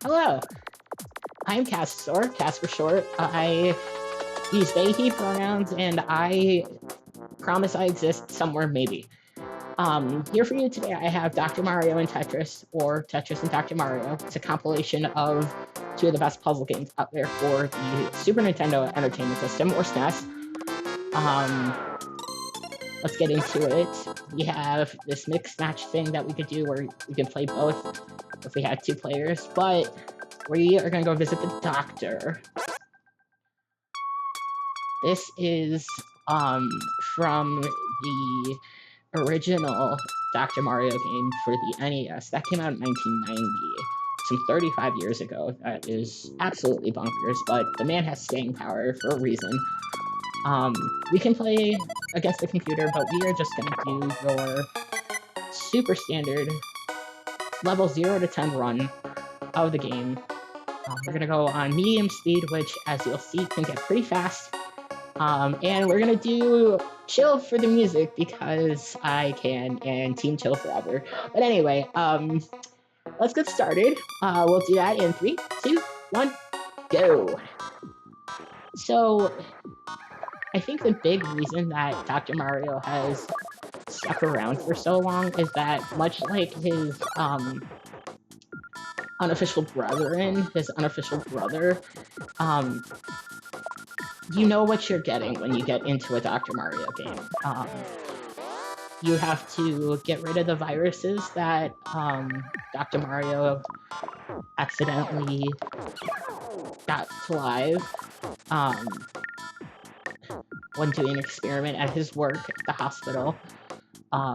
Hello, I'm Castor, Cass for short. I use they, he pronouns, and I promise I exist somewhere, maybe. Here for you today, I have Dr. Mario and Tetris, or Tetris and Dr. Mario. It's a compilation of two of the best puzzle games out there for the Super Nintendo Entertainment System, or SNES. Let's get into it. We have this mixed match thing that we could do where we can play both if we had two players, but we are going to go visit the doctor. This is from the original Dr. Mario game for the NES. That came out in 1990, some 35 years ago. That is absolutely bonkers, but the man has staying power for a reason. We can play against the computer, but we are just going to do your super standard level 0 to 10 run of the game. We're going to go on medium speed, which, as you'll see, can get pretty fast. And we're going to do chill for the music because I can, and team chill forever. But anyway, let's get started. We'll do that in 3, 2, 1, go. So, I think the big reason that Dr. Mario has stuck around for so long is that, much like his unofficial brother, you know what you're getting when you get into a Dr. Mario game. You have to get rid of the viruses that Dr. Mario accidentally got to live when doing an experiment at his work at the hospital. You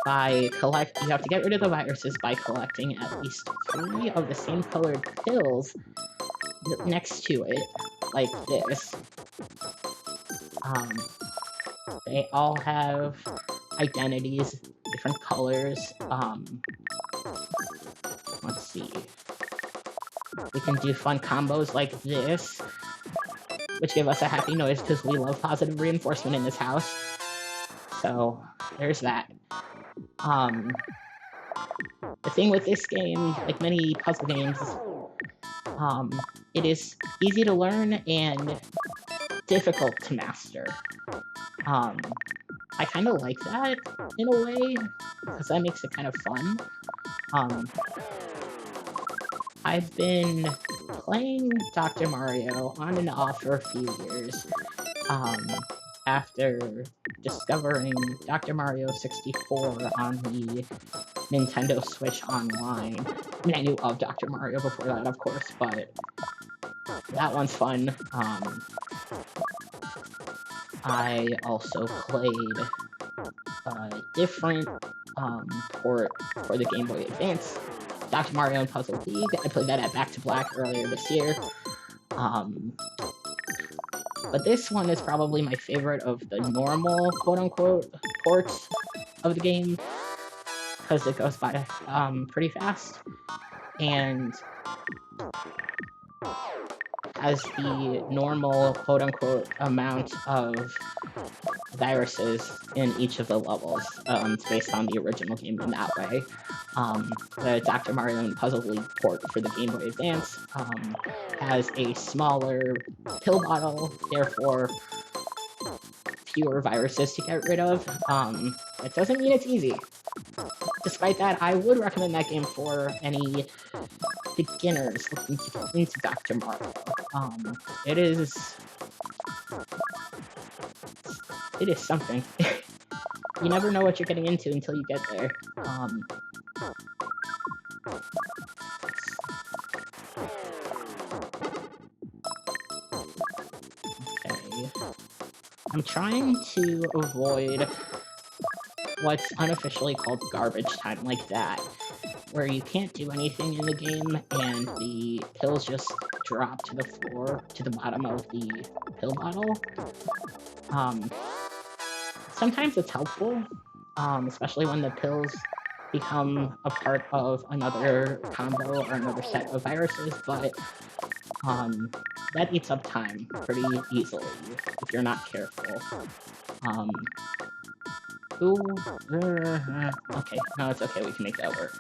have to get rid of the viruses by collecting at least 3 of the same colored pills next to it, like this. They all have identities, different colors. Let's see. We can do fun combos like this, which give us a happy noise because we love positive reinforcement in this house. So, there's that. The thing with this game, like many puzzle games, it is easy to learn and difficult to master. I kind of like that in a way, because that makes it kind of fun. I've been playing Dr. Mario on and off for a few years, after discovering Dr. Mario 64 on the Nintendo Switch Online. I mean, I knew of Dr. Mario before that, of course, but that one's fun. I also played a different port for the Game Boy Advance, Dr. Mario and Puzzle League. I played that at Back to Black earlier this year. But this one is probably my favorite of the normal, quote-unquote, ports of the game, because it goes by pretty fast, and has the normal, quote-unquote, amount of viruses in each of the levels. It's based on the original game in that way. The Dr. Mario and Puzzle League port for the Game Boy Advance has a smaller pill bottle, therefore fewer viruses to get rid of. It doesn't mean it's easy. Despite that, I would recommend that game for any beginners looking to get into Dr. Mario. It is something. You never know what you're getting into until you get there. Okay. I'm trying to avoid what's unofficially called garbage time, like that, where you can't do anything in the game and the pills just drop to the floor, to the bottom of the pill bottle. Sometimes it's helpful, especially when the pills become a part of another combo or another set of viruses, but that eats up time pretty easily if you're not careful. Okay, no, it's okay, we can make that work.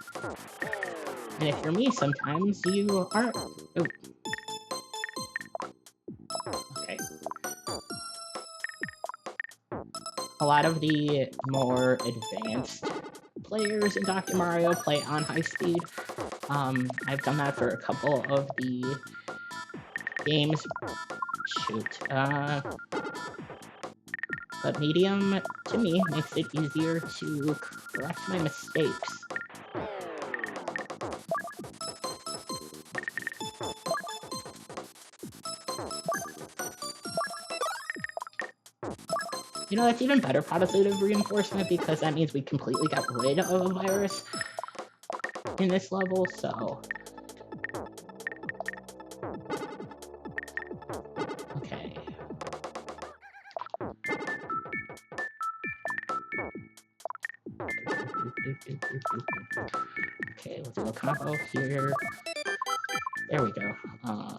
And if you're me, sometimes you aren't. Oh. Okay. A lot of the more advanced players in Dr. Mario play on high speed. I've done that for a couple of the games. Shoot. But medium, to me, makes it easier to correct my mistakes. You know, that's even better positive reinforcement because that means we completely got rid of a virus in this level, so... Okay. Okay, we'll do a combo here. There we go. Okay,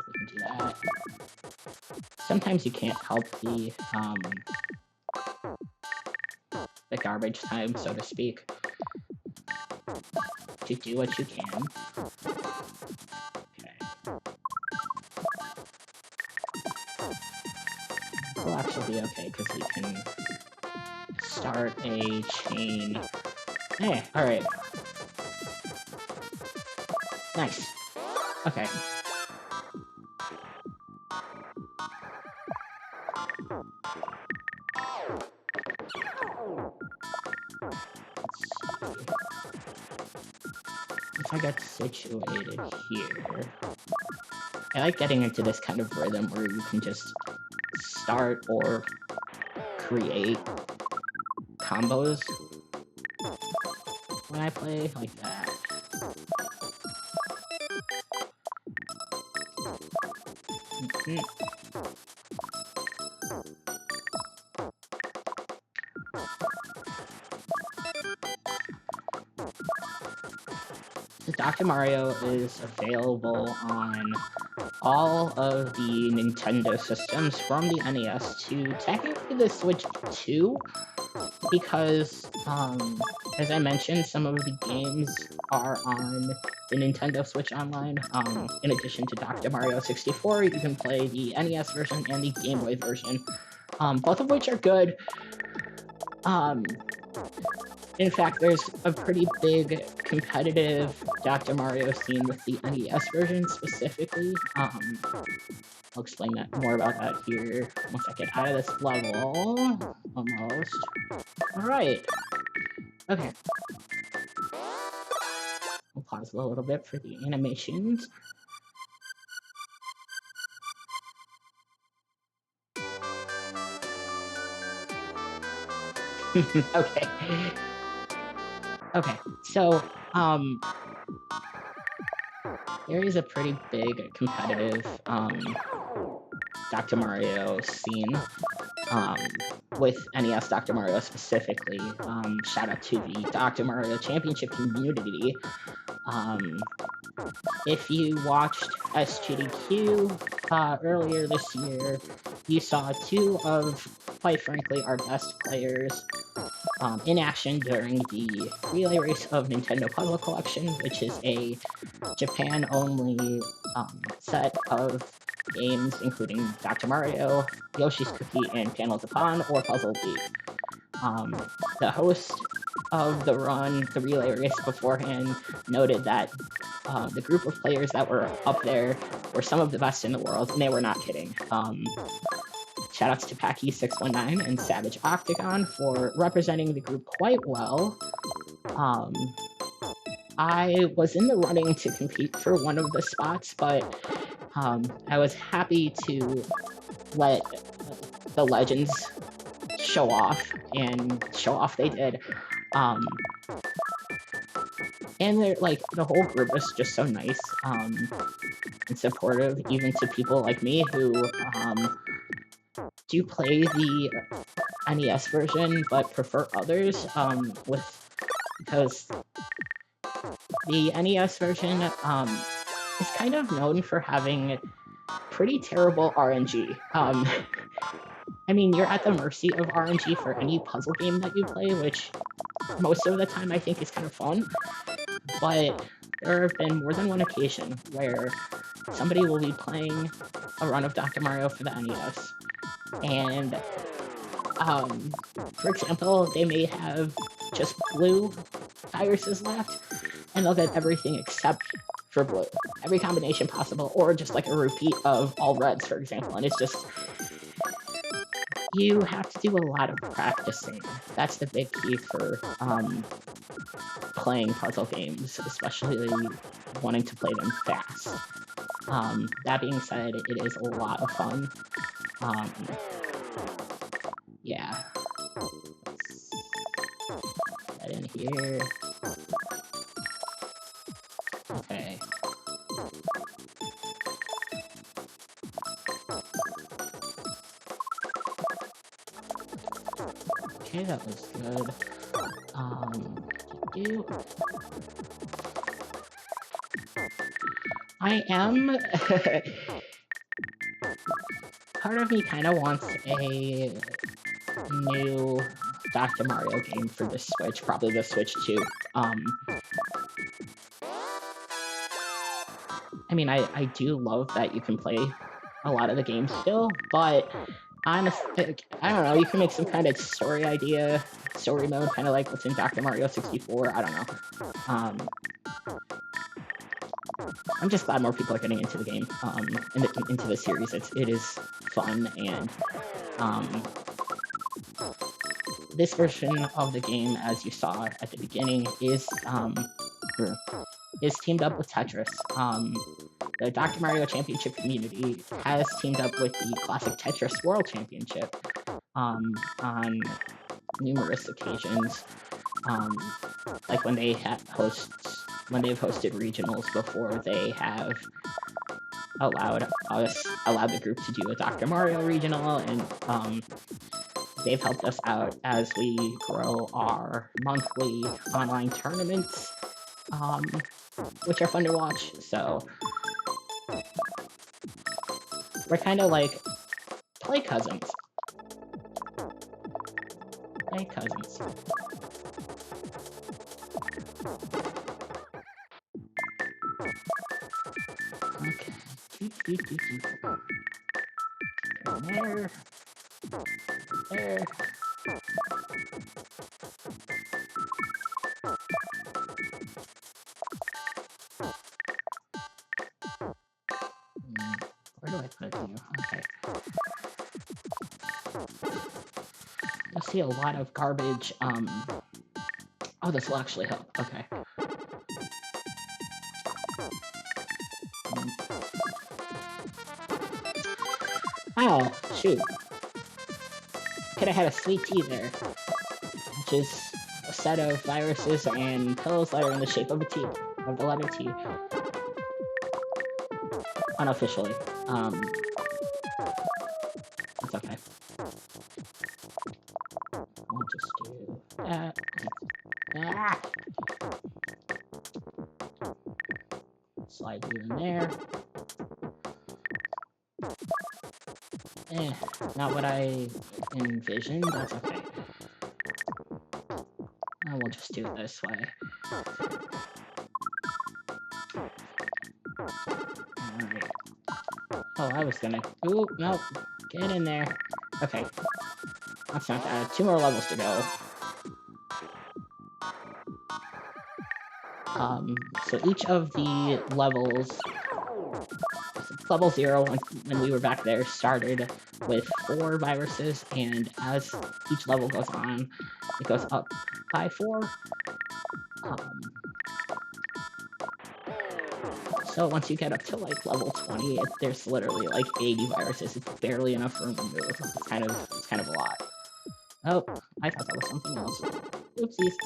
we can do that. Sometimes you can't help the garbage time, so to speak, to do what you can. Okay. This will actually be okay, because we can start a chain. Hey, alright. Nice. Okay. If I get situated here... I like getting into this kind of rhythm where you can just start or create combos when I play like that. Dr. Mario is available on all of the Nintendo systems from the NES to technically the Switch 2, because, as I mentioned, some of the games are on the Nintendo Switch Online. In addition to Dr. Mario 64, you can play the NES version and the Game Boy version, both of which are good. In fact, there's a pretty big competitive Dr. Mario scene with the NES version specifically. I'll explain that more about that here once I get out of this level. Almost. Alright. Okay. We'll pause a little bit for the animations. Okay. Okay, so, there is a pretty big competitive, Dr. Mario scene, with NES Dr. Mario specifically. Shout out to the Dr. Mario Championship community. If you watched SGDQ earlier this year, you saw two of, quite frankly, our best players in action during the Relay Race of Nintendo Puzzle Collection, which is a Japan-only set of games including Dr. Mario, Yoshi's Cookie, and Panels Upon, or Puzzle Beat. The host of the run, the Relay Race beforehand, noted that the group of players that were up there were some of the best in the world, and they were not kidding. Shoutouts to Packy619 and Savage Octagon for representing the group quite well. I was in the running to compete for one of the spots, but I was happy to let the legends show off, and show off they did. And they're, like, the whole group is just so nice and supportive, even to people like me who do play the NES version but prefer others, because the NES version is kind of known for having pretty terrible RNG. I mean, you're at the mercy of RNG for any puzzle game that you play, which most of the time I think is kind of fun, but there have been more than one occasion where somebody will be playing a run of Dr. Mario for the NES, and for example, they may have just blue viruses left, and they'll get everything except for blue. Every combination possible, or just like a repeat of all reds, for example, and it's just, you have to do a lot of practicing. That's the big key for playing puzzle games, especially wanting to play them fast. That being said, it is a lot of fun. Yeah. Let's get in here. Okay. Okay, that was good. I am... Part of me kind of wants a new Dr. Mario game for the Switch, probably the Switch 2. I mean, I do love that you can play a lot of the games still, but honestly, I don't know, you can make some kind of story mode, kind of like what's in Dr. Mario 64, I don't know. I'm just glad more people are getting into the game, into the series. It is fun, and this version of the game, as you saw at the beginning, is teamed up with Tetris. The Dr. Mario Championship community has teamed up with the classic Tetris World Championship on numerous occasions. Like when they've hosted regionals before, they have allowed the group to do a Dr. Mario regional, and they've helped us out as we grow our monthly online tournaments, which are fun to watch. So we're kind of like play cousins. Okay. There. There. Where do I put you? Okay. You'll see a lot of garbage. Oh, this will actually help. Okay. Oh, shoot. Could have had a sweet tea there, which is a set of viruses and pillows that are in the shape of a T, of the letter T. Unofficially. It's okay. We'll just do that. Ah! Slide you in there. Not what I envisioned, that's okay. And we'll just do it this way. Alright. Oh, I was gonna... Ooh, no. Get in there. Okay. That's not bad. 2 more levels to go. So each of the levels... Level 0, when we were back there, started with 4 viruses, and as each level goes on, it goes up by 4. So once you get up to, like, level 20, there's literally, like, 80 viruses. It's barely enough room to move. It's kind of a lot. Oh, I thought that was something else. Oopsies.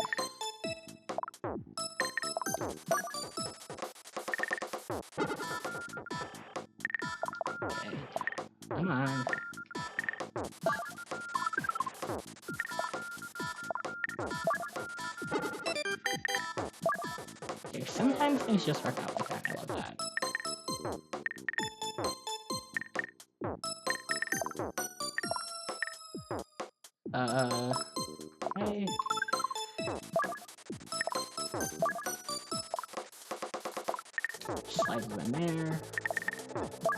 Okay. Come on. Okay, sometimes things just work out like that. I love that. Okay. Slide them in there.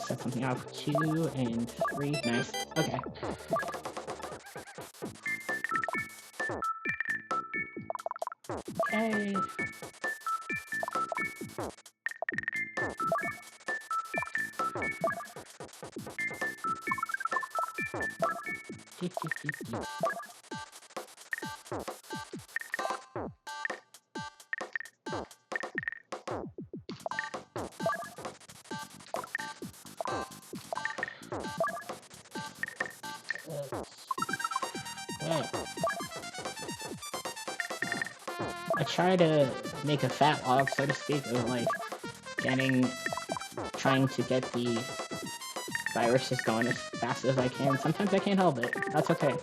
Set something out for 2 and 3. Nice. Okay. Okay. Okay. I try to make a fat log, so to speak, of like trying to get the viruses going as fast as I can. Sometimes I can't help it. That's okay.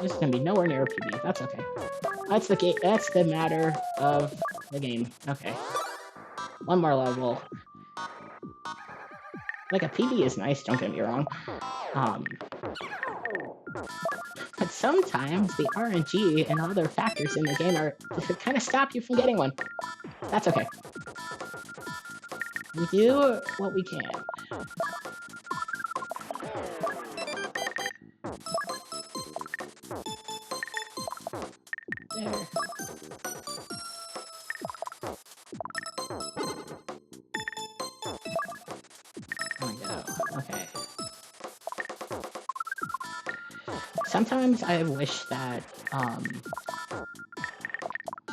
This is gonna be nowhere near a PB. That's okay. That's the game. That's the matter of the game. Okay. One more level. Like a PB is nice. Don't get me wrong. But sometimes the RNG and other factors in the game are to kind of stop you from getting one. That's okay. We do what we can. There. There we go. Okay. Sometimes I wish that,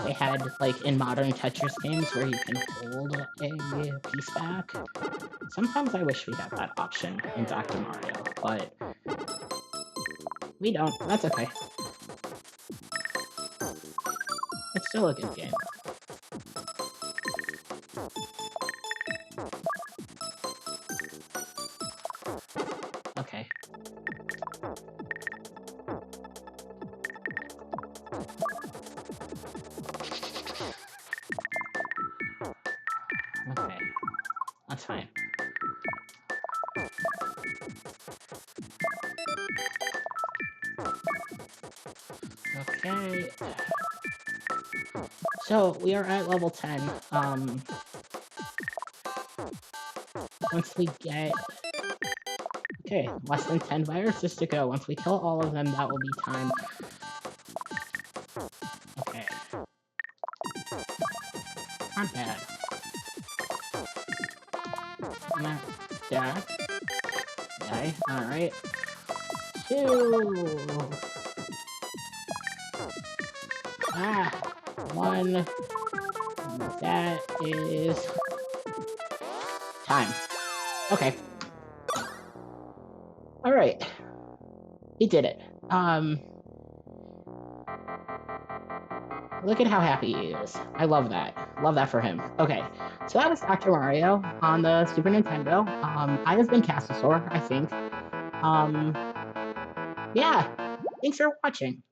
they had, like, in modern Tetris games where you can hold a piece back. Sometimes I wish we had that option in Dr. Mario, but we don't. That's okay. It's still a good game. Okay. Okay. That's fine. Okay. So, we are at level 10. Once we get... Okay, less than 10 viruses to go. Once we kill all of them, that will be time. Okay. Not bad. Not bad. Okay, alright. 2! Ah! 1. That is... time. Okay. Alright. He did it. Look at how happy he is. I love that. Love that for him. Okay, so that was Dr. Mario on the Super Nintendo. I have been Castlesaur, I think. Yeah, thanks for watching.